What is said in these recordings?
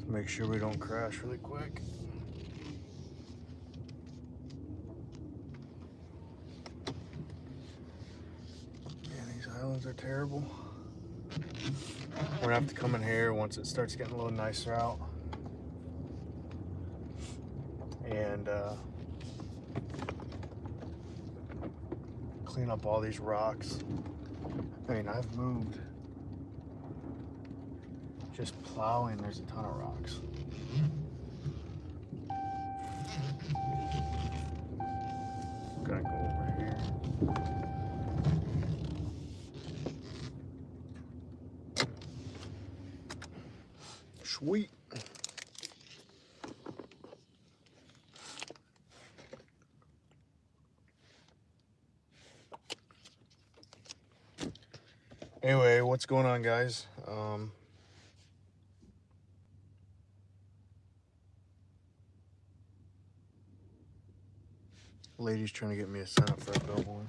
Make sure we don't crash really quick. Man, these islands are terrible. We're gonna have to come in here once it starts getting a little nicer out. And clean up all these rocks. I mean, I've moved. Just plowing, there's a ton of rocks. I'm gonna go over here. Sweet. Anyway, what's going on, guys? Lady's trying to get me to sign up for a billboard.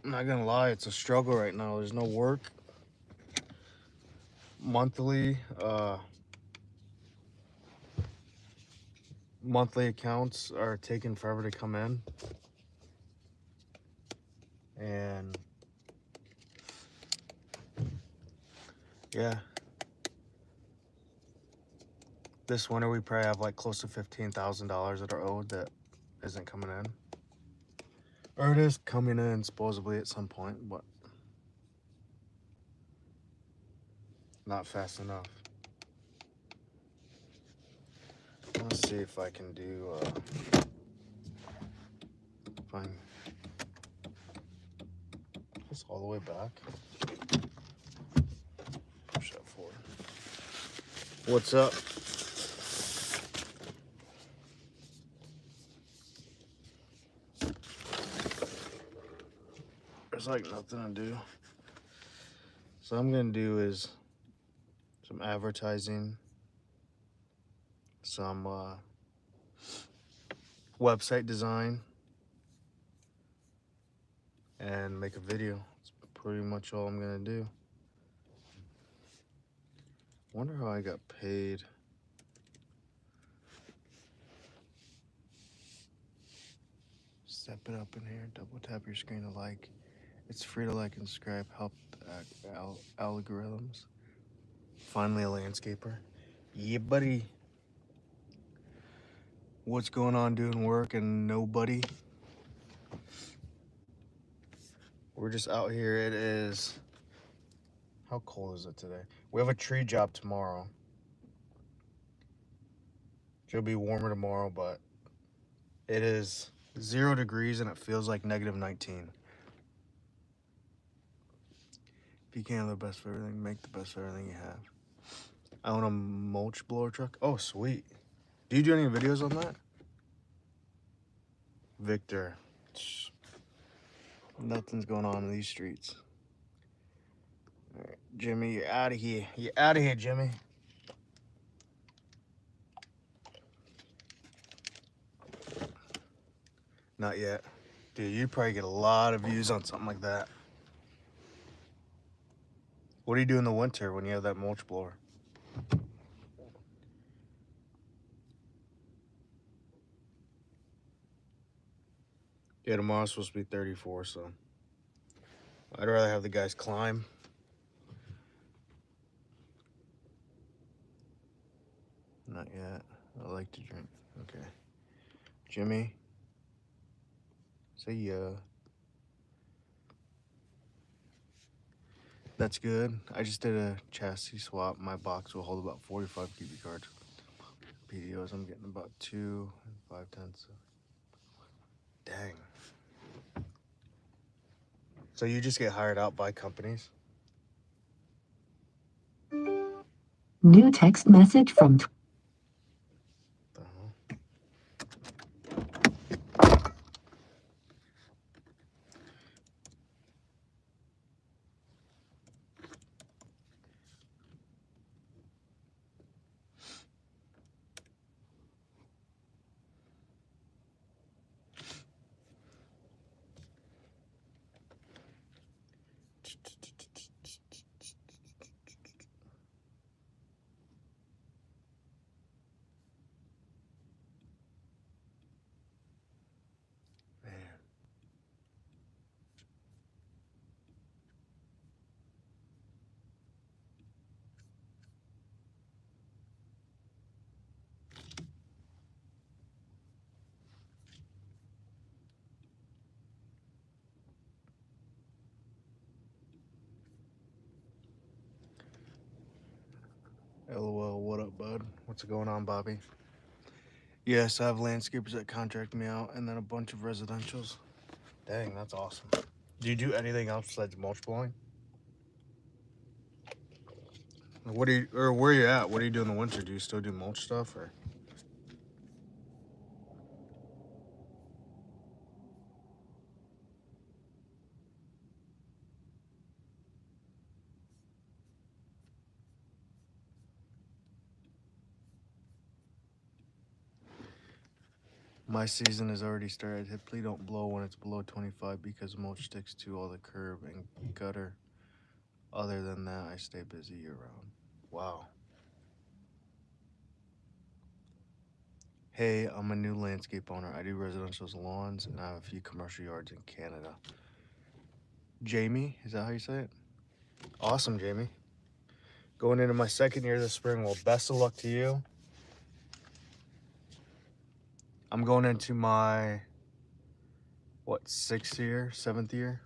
I'm not gonna lie, it's a struggle right now. There's no work. Monthly accounts are taking forever to come in. And yeah. This winter we probably have like close to $15,000 that are owed that isn't coming in. Or it is coming in supposedly at some point, but not fast enough. Let's see if I can do fine. This all the way back. Push that forward. What's up? There's like nothing to do. So I'm gonna do is some advertising, some website design, and make a video. That's pretty much all I'm gonna do. Wonder how I got paid. Step it up in here, double tap your screen to like. It's free to like and subscribe, help algorithms. Finally a landscaper. Yeah, buddy. What's going on doing work and nobody? We're just out here. It is, how cold is it today? We have a tree job tomorrow. It'll be warmer tomorrow, but it is 0 degrees and it feels like -19. If you can't have the best of everything, make the best of everything you have. I own a mulch blower truck. Oh, sweet. Do you do any videos on that? Victor. Nothing's going on in these streets. All right, Jimmy, you're out of here. You're out of here, Jimmy. Not yet. Dude, you'd probably get a lot of views on something like that. What do you do in the winter when you have that mulch blower? Yeah, tomorrow's supposed to be 34, so I'd rather have the guys climb. Not yet. I like to drink. Okay. Jimmy. Say yeah. That's good. I just did a chassis swap. My box will hold about 45 cubic yards. PDOs, I'm getting about 2 5/10. Dang. So you just get hired out by companies? New text message from What's going on, Bobby? Yes, I have landscapers that contract me out, and then a bunch of residentials. Dang, that's awesome. Do you do anything else besides mulch blowing? What do you, or where you at? What do you do in the winter? Do you still do mulch stuff, or? My season has already started. Typically don't blow when it's below 25 because mulch sticks to all the curb and gutter. Other than that, I stay busy year round. Wow. Hey, I'm a new landscape owner. I do residential lawns and I have a few commercial yards in Canada. Jamie, is that how you say it? Awesome, Jamie. Going into my second year this spring. Well, best of luck to you. I'm going into my, what, 6th year, 7th year?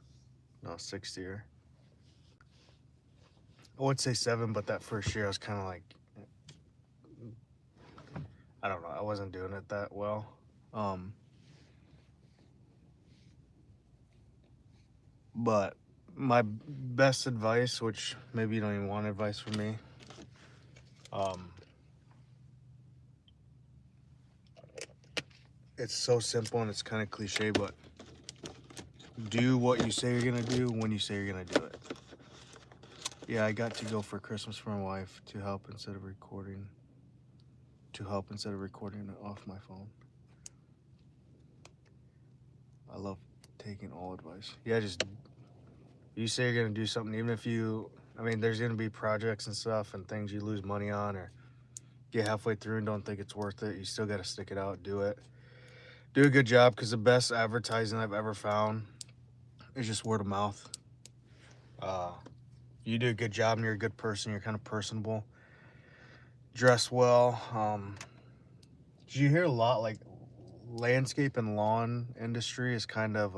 No, 6th year. I would say 7, but that first year I was kind of like, I don't know, I wasn't doing it that well. But my best advice, which maybe you don't even want advice from me, it's so simple and it's kind of cliche, but do what you say you're gonna do when you say you're gonna do it. Yeah, I got to go for Christmas for my wife to help instead of recording. It off my phone. I love taking all advice. Yeah, just you say you're gonna do something, even if there's gonna be projects and stuff and things you lose money on or get halfway through and don't think it's worth it. You still gotta stick it out, do it. Do a good job, because the best advertising I've ever found is just word of mouth. You do a good job and you're a good person. You're kind of personable, dress well. You hear a lot like landscape and lawn industry is kind of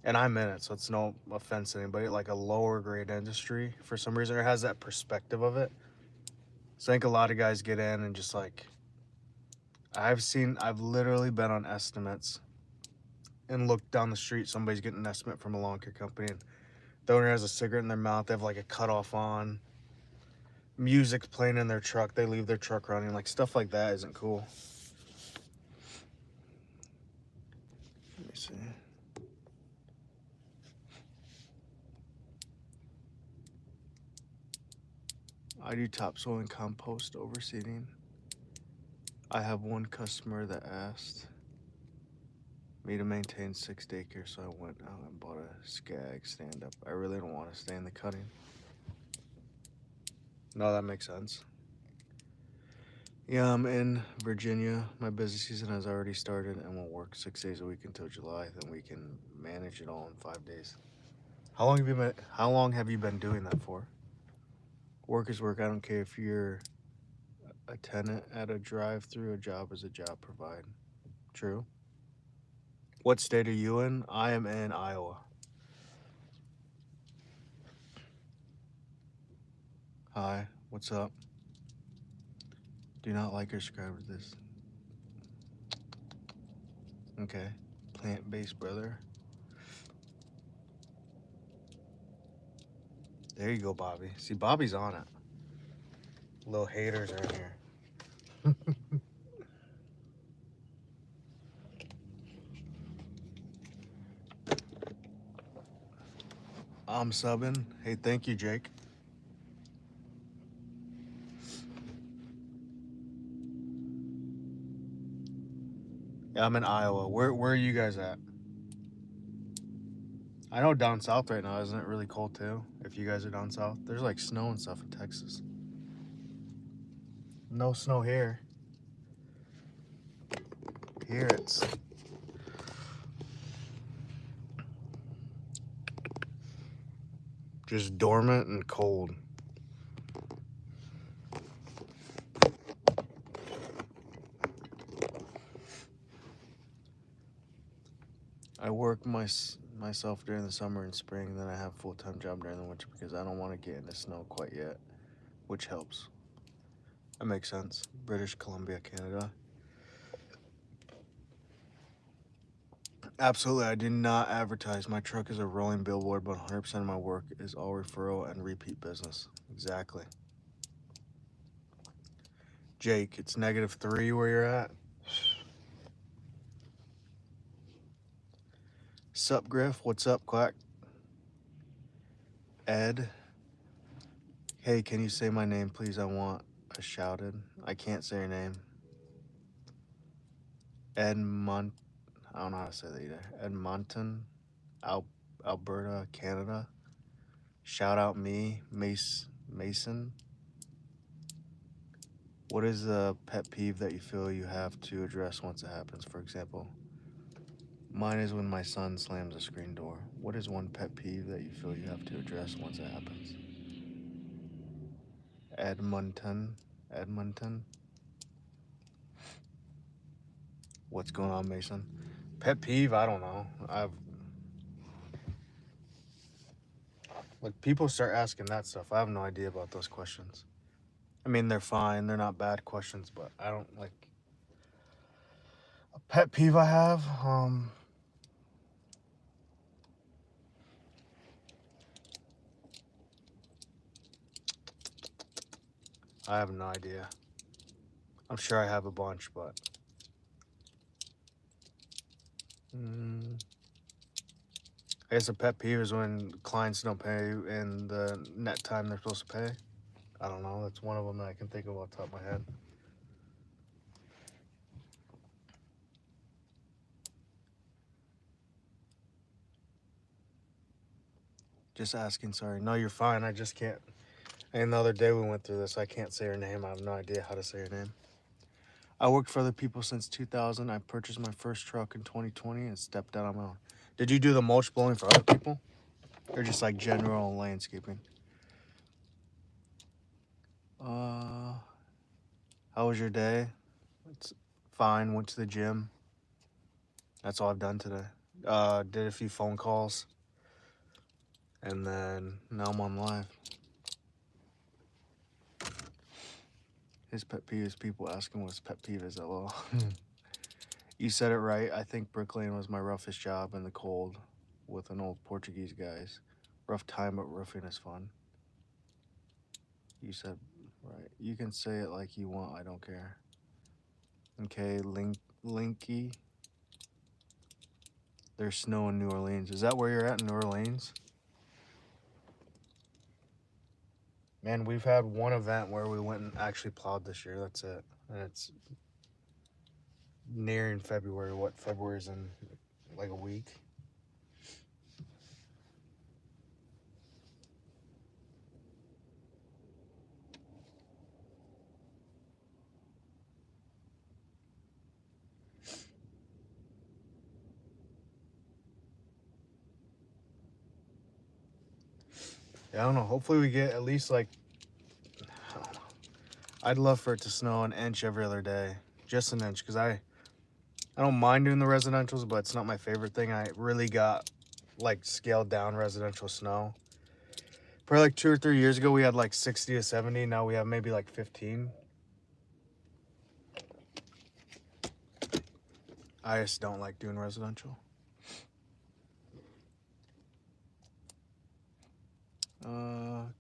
and I'm in it, so it's no offense to anybody, like a lower grade industry for some reason. It has that perspective of it. So I think a lot of guys get in and just like, I've literally been on estimates and looked down the street, somebody's getting an estimate from a lawn care company, and the owner has a cigarette in their mouth, they have like a cutoff on, music's playing in their truck, they leave their truck running, like stuff like that isn't cool. Let me see. I do topsoil and compost overseeding. I have one customer that asked me to maintain 6 daycare, so I went out and bought a skag stand-up. I really don't want to stay in the cutting. No, that makes sense. Yeah, I'm in Virginia. My busy season has already started and we'll work 6 days a week until July. Then we can manage it all in 5 days. How long have you been doing that for? Work is work. I don't care if you're a tenant at a drive-through. A job is a job. Provide. True. What state are you in? I am in Iowa. Hi, what's up? Do not like or subscribe to this. Okay. Plant-based brother. There you go, Bobby. See, Bobby's on it. Little haters are in here. I'm subbing. Hey, thank you, Jake. Yeah, I'm in Iowa. Where are you guys at? I know down south right now, isn't it really cold too? If you guys are down south, there's like snow and stuff in Texas. No snow here. Here it's just dormant and cold. I work myself during the summer and spring, then I have a full-time job during the winter because I don't want to get into snow quite yet, which helps. That makes sense. British Columbia, Canada. Absolutely, I do not advertise. My truck is a rolling billboard, but 100% of my work is all referral and repeat business. Exactly. Jake, it's -3 where you're at. Sup, Griff? What's up, Quack? Ed. Hey, can you say my name, please? I want a shouted. I can't say your name. Edmont. I don't know how to say that either. Edmonton, Alberta, Canada. Shout out me, Mason. What is the pet peeve that you feel you have to address once it happens? For example, mine is when my son slams a screen door. What is one pet peeve that you feel you have to address once it happens? Edmonton. What's going on, Mason? Pet peeve? I don't know. Like, people start asking that stuff. I have no idea about those questions. I mean, they're fine. They're not bad questions, but I don't like a pet peeve I have. I have no idea. I'm sure I have a bunch, but I guess a pet peeve is when clients don't pay in the net time they're supposed to pay. I don't know. That's one of them that I can think of off the top of my head. Just asking, sorry. No, you're fine. I just can't. And the other day we went through this. I can't say her name. I have no idea how to say her name. I worked for other people since 2000. I purchased my first truck in 2020 and stepped out on my own. Did you do the mulch blowing for other people? Or just like general landscaping? How was your day? It's fine. Went to the gym. That's all I've done today. Did a few phone calls. And then now I'm on live. His pet peeve is people asking what his pet peeve is. LOL. You said it right. I think bricklaying was my roughest job in the cold with an old Portuguese guys. Rough time, but roofing is fun. You said right. You can say it like you want. I don't care. Okay, Linky. There's snow in New Orleans. Is that where you're at in New Orleans? Man, we've had one event where we went and actually plowed this year. That's it. And it's nearing February. What? February's in like a week. Yeah, I don't know. Hopefully we get at least like, I'd love for it to snow an inch every other day. Just an inch, because I don't mind doing the residentials, but it's not my favorite thing. I really got like scaled down residential snow. Probably like 2 or 3 years ago, we had like 60 to 70. Now we have maybe like 15. I just don't like doing residential.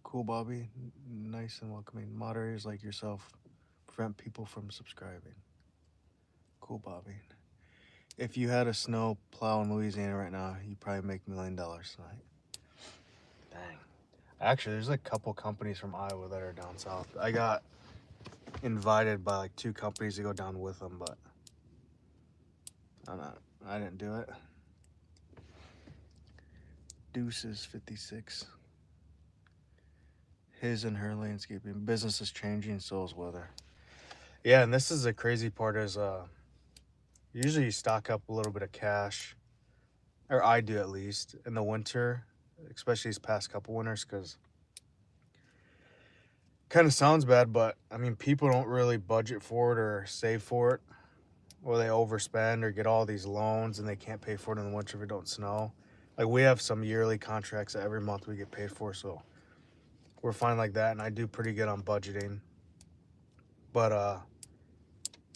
Cool, Bobby. Nice and welcoming. Moderators like yourself prevent people from subscribing. Cool, Bobby. If you had a snow plow in Louisiana right now, you'd probably make $1 million tonight. Dang. Actually, there's a couple companies from Iowa that are down south. I got invited by like 2 companies to go down with them, but I didn't do it. Deuces 56. His and her landscaping. Business is changing, so is weather. Yeah, and this is the crazy part is usually you stock up a little bit of cash, or I do at least, in the winter, especially these past couple winters, because kind of sounds bad, but I mean, people don't really budget for it or save for it, or they overspend or get all these loans and they can't pay for it in the winter if it don't snow. Like, we have some yearly contracts that every month we get paid for, so we're fine like that, and I do pretty good on budgeting. But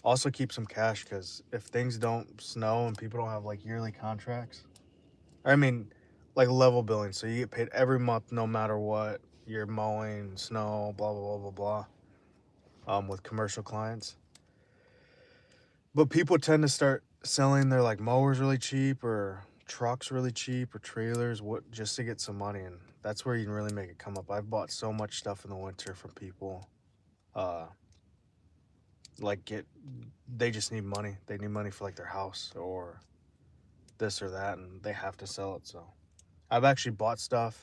also keep some cash, because if things don't snow and people don't have like yearly contracts, I mean, like level billing, so you get paid every month no matter what you're mowing, snow, blah blah blah blah blah. With commercial clients, but people tend to start selling their like mowers really cheap, or trucks really cheap, or trailers, what, just to get some money, and that's where you can really make it come up. I've bought so much stuff in the winter from people. Uh, like get they just need money. They need money for like their house or this or that, and they have to sell it. So I've actually bought stuff,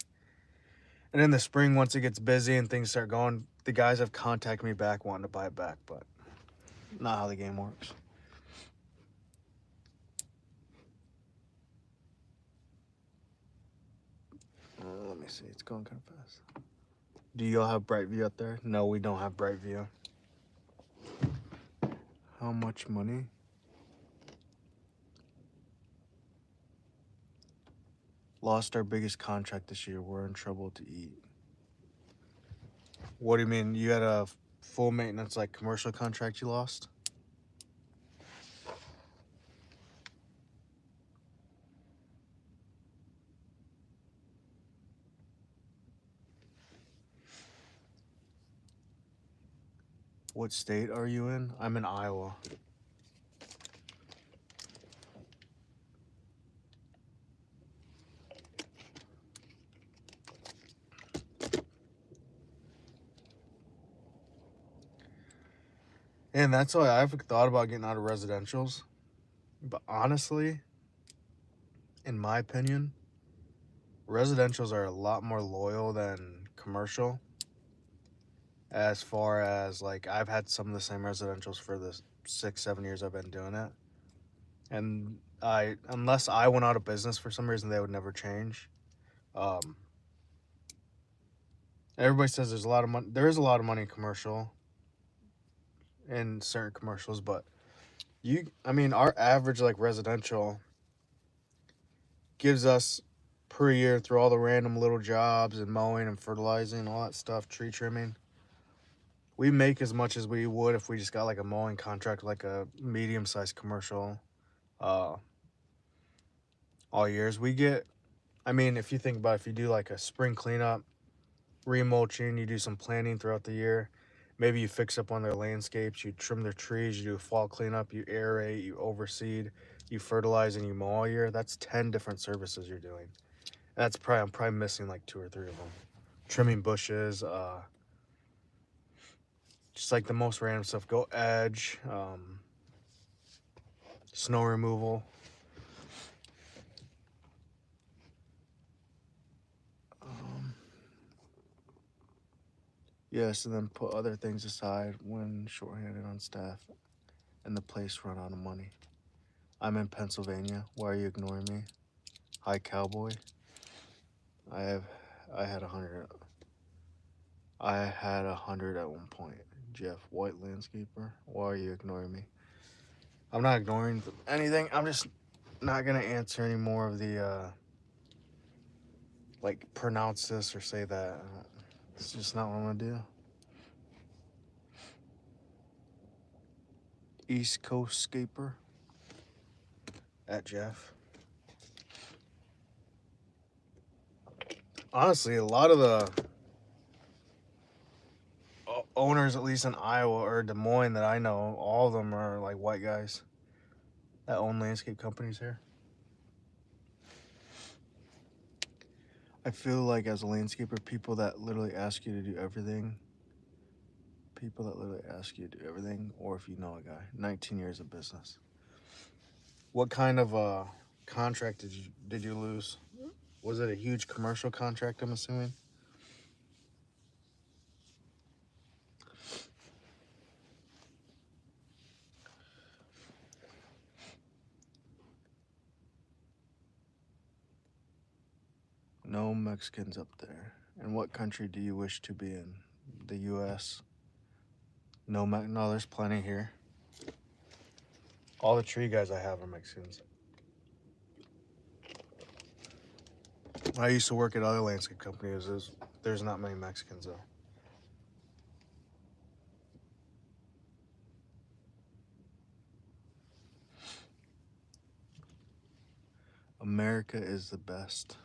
and in the spring, once it gets busy and things start going, the guys have contacted me back wanting to buy it back, but not how the game works. Let me see. It's going kind of fast. Do y'all have bright view up there? No, we don't have bright view. How much money? Lost our biggest contract this year. We're in trouble to eat. What do you mean? You had a full maintenance like commercial contract you lost? What state are you in? I'm in Iowa. And that's why I've thought about getting out of residentials. But honestly, in my opinion, residentials are a lot more loyal than commercial. As far as like, I've had some of the same residentials for the 6-7 years I've been doing it. And unless I went out of business for some reason, they would never change. Everybody says there's a lot of money. There is a lot of money in commercial, in certain commercials, but I mean, our average like residential gives us per year, through all the random little jobs and mowing and fertilizing, all that stuff, tree trimming. We make as much as we would if we just got like a mowing contract, like a medium-sized commercial, uh, all years. We get, I mean, if you think about it, if you do like a spring cleanup, remulching, you do some planting throughout the year. Maybe you fix up on their landscapes, you trim their trees, you do a fall cleanup, you aerate, you overseed, you fertilize, and you mow all year. That's 10 different services you're doing. And I'm probably missing like 2 or 3 of them. Trimming bushes, just like the most random stuff. Go edge, snow removal. Yes, and then put other things aside when shorthanded on staff and the place run out of money. I'm in Pennsylvania. Why are you ignoring me? Hi, cowboy. I have, I had 100. I had 100 at one point. Jeff, white landscaper. Why are you ignoring me? I'm not ignoring anything. I'm just not gonna answer any more of the like pronounce this or say that. It's just not what I'm gonna do. East Coast Scaper at Jeff. Honestly, a lot of the owners, at least in Iowa or Des Moines that I know, all of them are like white guys that own landscape companies here. I feel like as a landscaper, people that literally ask you to do everything, or if you know a guy, 19 years of business. What kind of contract did you lose? Was it a huge commercial contract, I'm assuming? No Mexicans up there. And what country do you wish to be in? The U.S.? No, there's plenty here. All the tree guys I have are Mexicans. When I used to work at other landscape companies, there's not many Mexicans though. America is the best.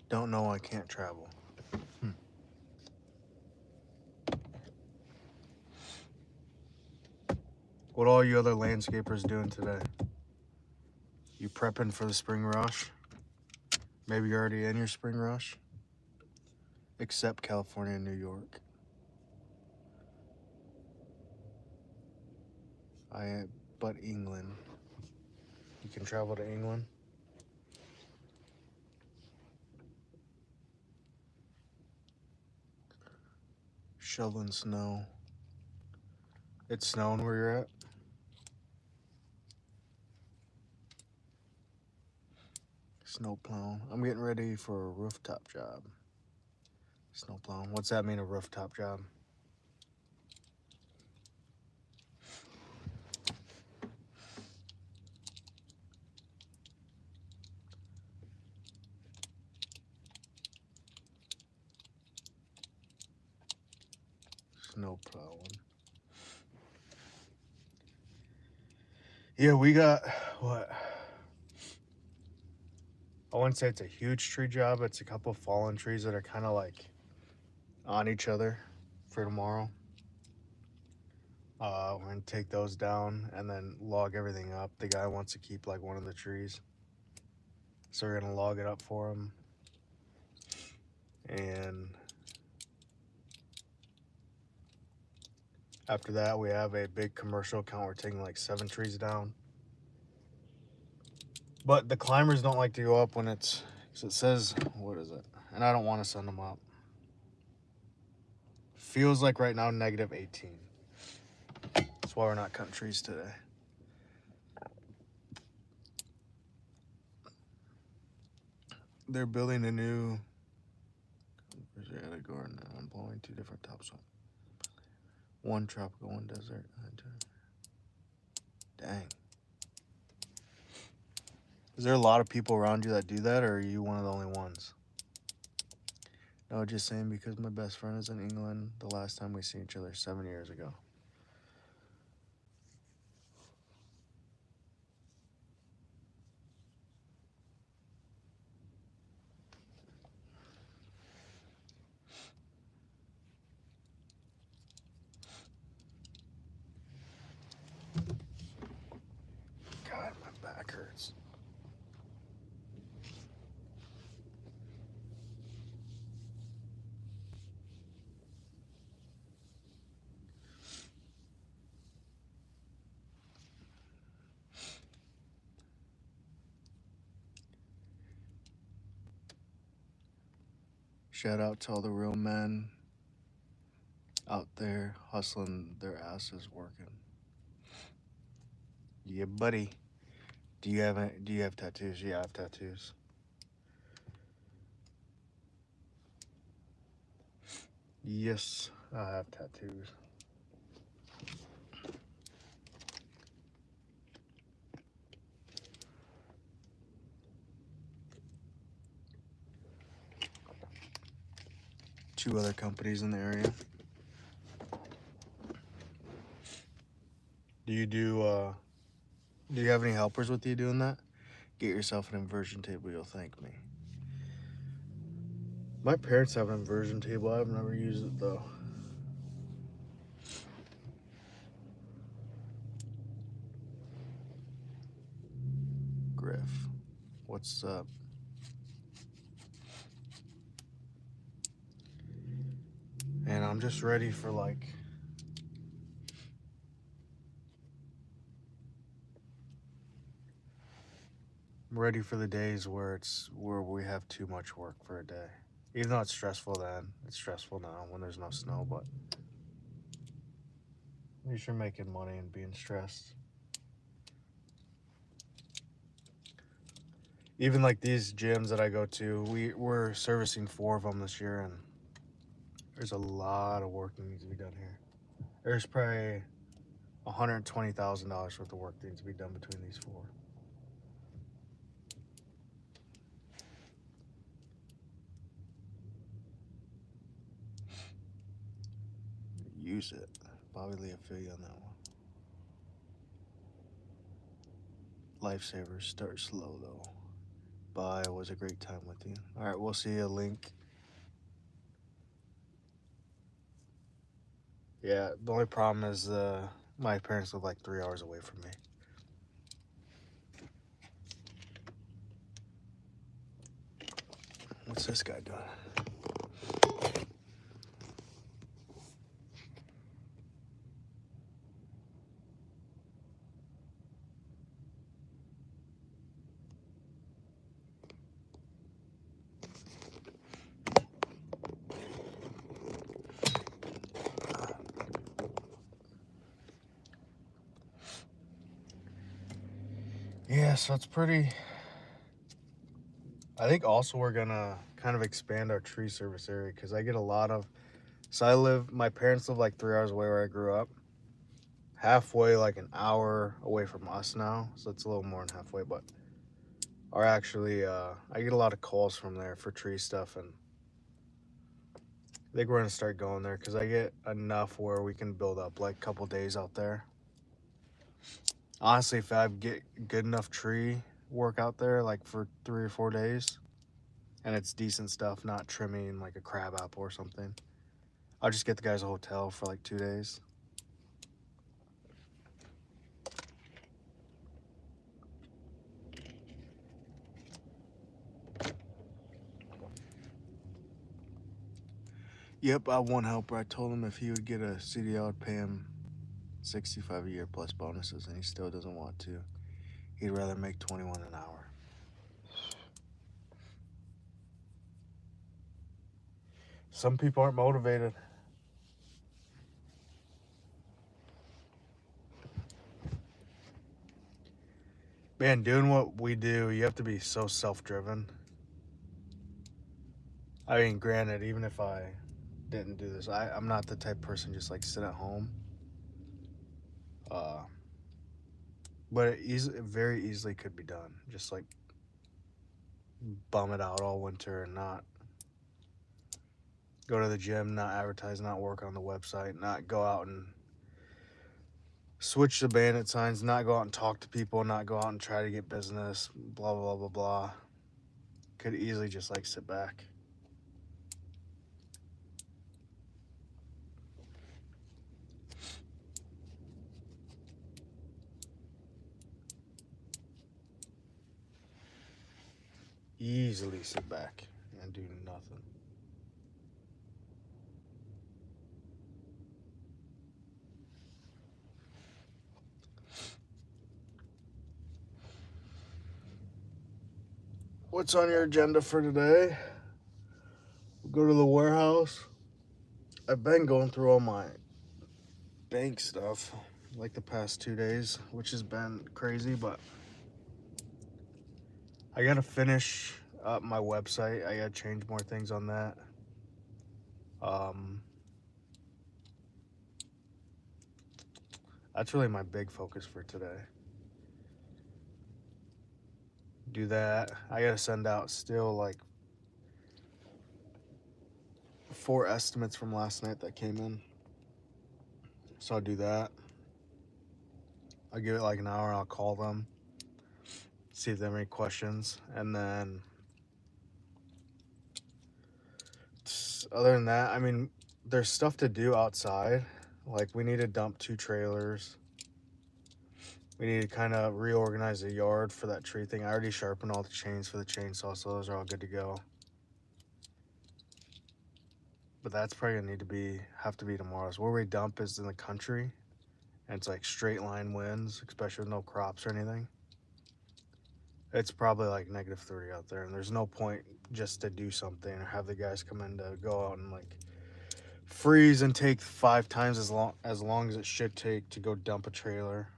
Don't know I can't travel. What all you other landscapers doing today? You prepping for the spring rush? Maybe you're already in your spring rush? Except California and New York. But England. You can travel to England? Shoveling snow. It's snowing where you're at? Snow plowing. I'm getting ready for a rooftop job. Snow plowing. What's that mean, a rooftop job? Snow plowing. Yeah, we got what? I wouldn't say it's a huge tree job. It's a couple fallen trees that are kind of like on each other for tomorrow. We're gonna take those down and then log everything up. The guy wants to keep like one of the trees, so we're gonna log it up for him. And after that, we have a big commercial account. We're taking like 7 trees down. But the climbers don't like to go up when it's, because it says, what is it? And I don't want to send them up. Feels like right now -18. That's why we're not cutting trees today. They're building a new, where's the other garden now? I'm blowing 2 different topsoil. One tropical, one desert. Dang. Is there a lot of people around you that do that, or are you one of the only ones? No, just saying because my best friend is in England. The last time we seen each other 7 years ago. God, my back hurts. Shout out to all the real men out there hustling their asses working. Yeah, buddy. Do you have tattoos? Yeah, I have tattoos. Yes, I have tattoos. Two other companies in the area. Do you have any helpers with you doing that? Get yourself an inversion table, you'll thank me. My parents have an inversion table. I've never used it though. Griff, what's up? And I'm just ready for like I'm ready for the days where we have too much work for a day. Even though it's stressful then, it's stressful now when there's no snow, but at least you're making money and being stressed. Even like these gyms that I go to, we're servicing 4 of them this year, and there's a lot of work that needs to be done here. There's probably $120,000 worth of work needs to be done between these four. Use it. Bobby Lee, I feel you on that one. Lifesavers, start slow though. Bye. It was a great time with you. All right, we'll see you. Link. Yeah, the only problem is my parents live like 3 hours away from me. What's this guy doing? Yeah, so it's pretty. I think also we're gonna kind of expand our tree service area because I get a lot of. So my parents live like 3 hours away where I grew up. Halfway, like an hour away from us now, so it's a little more than halfway. But are actually, I get a lot of calls from there for tree stuff, and I think we're gonna start going there because I get enough where we can build up like a couple days out there. Honestly, if I get good enough tree work out there, like for 3 or 4 days, and it's decent stuff, not trimming like a crab apple or something, I'll just get the guys a hotel for like 2 days. Yep, I want helper. I told him if he would get a CDL, I'd pay him 65 a year plus bonuses, and he still doesn't want to. He'd rather make 21 an hour. Some people aren't motivated. Man, doing what we do, you have to be so self-driven. I mean, granted, even if I didn't do this, I'm not the type of person just like sit at home. Uh, but it very easily could be done. Just like bum it out all winter and not go to the gym, not advertise, not work on the website, not go out and switch the bandit signs, not go out and talk to people, not go out and try to get business, blah, blah, blah, blah. Could easily just like sit back. Easily sit back and do nothing. What's on your agenda for today? We'll go to the warehouse. I've been going through all my bank stuff like the past 2 days, which has been crazy, but I gotta finish up my website. I gotta change more things on that. That's really my big focus for today. Do that. I gotta send out still like 4 estimates from last night that came in. So I'll do that. I'll give it like an hour. I'll call them, see if they have any questions, and then other than that, I mean, there's stuff to do outside. Like we need to dump 2 trailers. We need to kind of reorganize the yard for that tree thing. I already sharpened all the chains for the chainsaw, so those are all good to go. But that's probably gonna have to be tomorrow's. Where we dump is in the country, and it's like straight line winds, especially with no crops or anything. It's probably like -30 out there, and there's no point just to do something or have the guys come in to go out and like freeze and take 5 times as long as it should take to go dump a trailer,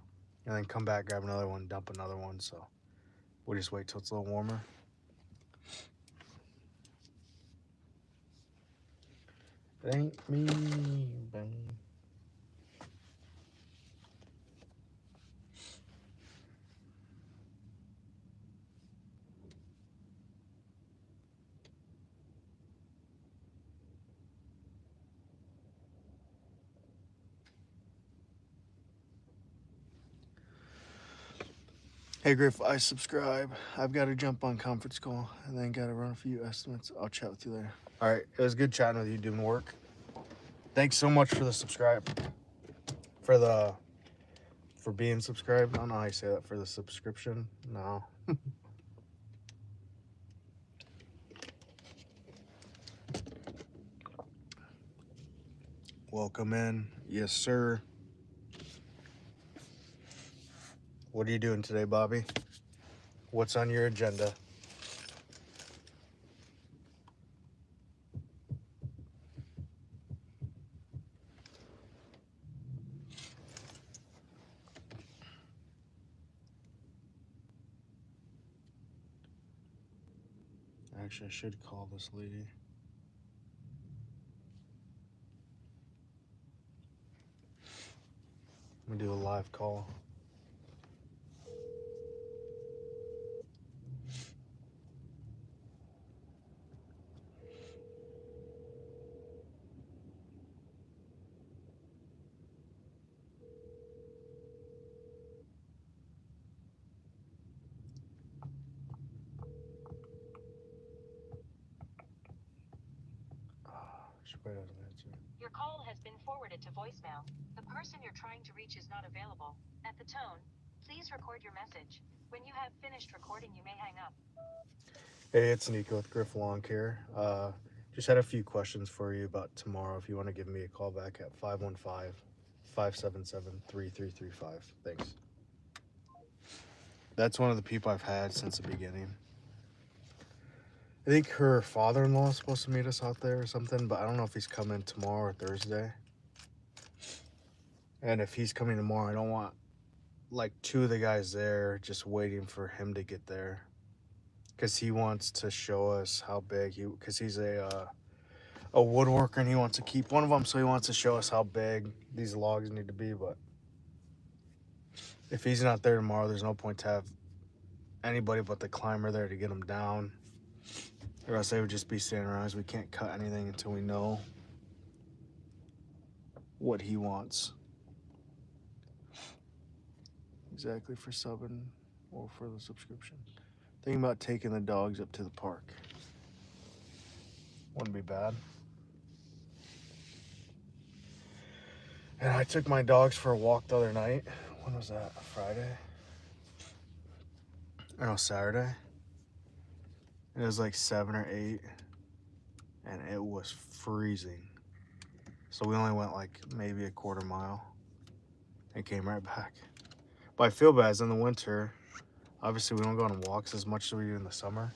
and then come back, grab another one, dump another one. So we'll just wait till it's a little warmer. It ain't me, bang. Hey Griff, I subscribe. I've got to jump on conference call and then got to run a few estimates. I'll chat with you later. All right, it was good chatting with you, doing work. Thanks so much for the subscribe, for being subscribed. I don't know how you say that, for the subscription. No. Welcome in. Yes, sir. What are you doing today, Bobby? What's on your agenda? Actually, I should call this lady. I'm gonna do a live call. She probably doesn't answer. Your call has been forwarded to voicemail. The person you're trying to reach is not available. At the tone, please record your message. When you have finished recording, you may hang up. Hey, it's Nico with Griff Lawn Care. Just had a few questions for you about tomorrow. If you want to give me a call back at 515-577-3335. Thanks. That's one of the people I've had since the beginning. I think her father-in-law is supposed to meet us out there or something, but I don't know if he's coming tomorrow or Thursday. And if he's coming tomorrow, I don't want like two of the guys there just waiting for him to get there, because he wants to show us how big because he's a woodworker and he wants to keep one of them, so he wants to show us how big these logs need to be. But if he's not there tomorrow, there's no point to have anybody but the climber there to get them down, or else they would just be standing around. We can't cut anything until we know what he wants exactly for subbing or for the subscription. Thinking about taking the dogs up to the park. Wouldn't be bad. And I took my dogs for a walk the other night. When was that? Friday? Or no, Saturday. It was like 7 or 8. And it was freezing. So we only went like maybe a quarter mile and came right back. But I feel bad, as in the winter, obviously we don't go on walks as much as we do in the summer.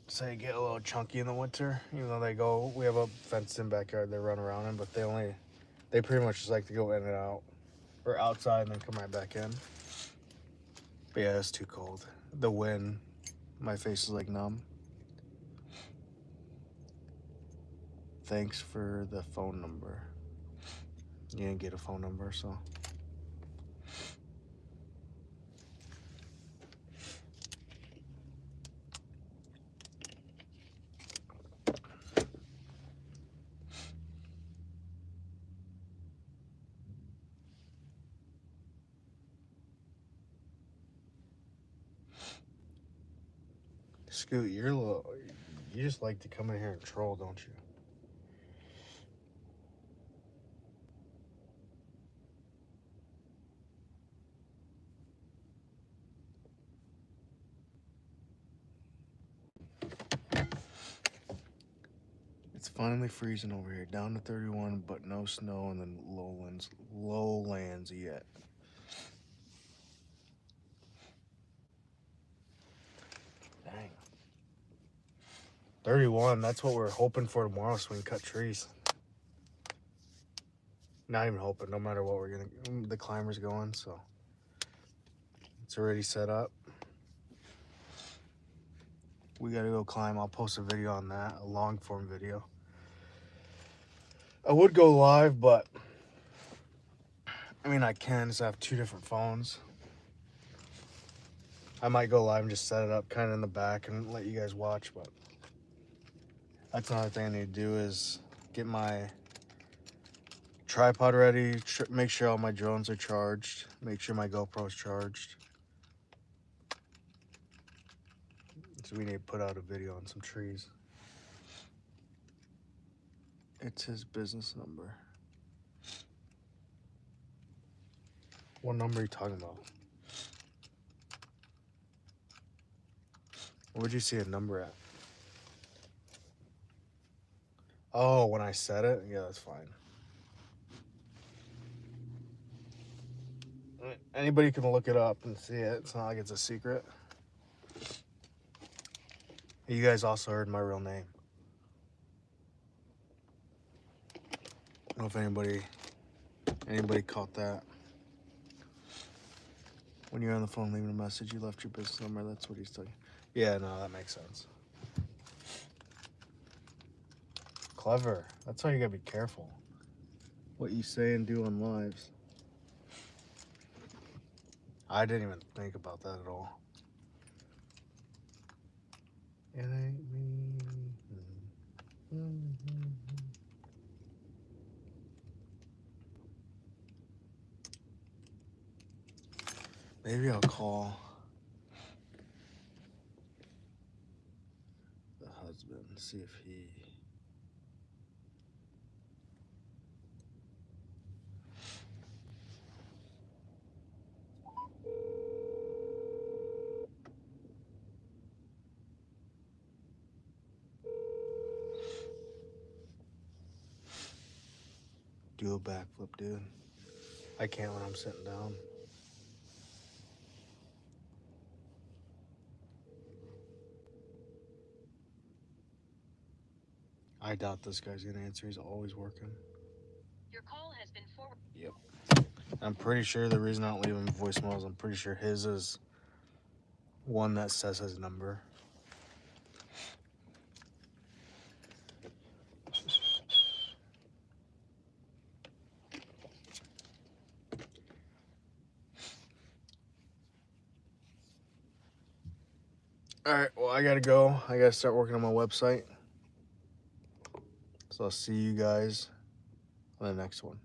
So they get a little chunky in the winter, even though we have a fenced in backyard they run around in, but they pretty much just like to go in and out, or outside and then come right back in. But yeah, it's too cold. The wind, my face is like numb. Thanks for the phone number. You didn't get a phone number, so. Scoot, you just like to come in here and troll, don't you? It's finally freezing over here, down to 31, but no snow in the lowlands yet. Dang. 31, that's what we're hoping for tomorrow, so we can cut trees. Not even hoping, no matter what, the climber's going, so it's already set up. We gotta go climb. I'll post a video on that, a long form video. I would go live, but I mean, I can, just have two different phones. I might go live and just set it up kind of in the back and let you guys watch, but that's another thing I need to do, is get my Tripod ready. Make sure all my drones are charged. Make sure my GoPro's charged. So we need to put out a video on some trees. It's his business number. What number are you talking about? Where'd you see a number at? Oh, when I said it? Yeah, that's fine. Anybody can look it up and see it. It's not like it's a secret. You guys also heard my real name. I don't know if anybody caught that. When you're on the phone leaving a message, you left your business number. That's what he's telling you. Yeah, no, that makes sense. Clever. That's why you gotta be careful what you say and do on lives. I didn't even think about that at all. It ain't me. Maybe I'll call the husband and see if he... do a backflip, dude. I can't when I'm sitting down. I doubt this guy's gonna answer. He's always working. Your call has been forwarded. Yep. I'm pretty sure the reason I don't leave him voicemails, I'm pretty sure his is one that says his number. All right, well, I gotta go. I gotta start working on my website. So I'll see you guys on the next one.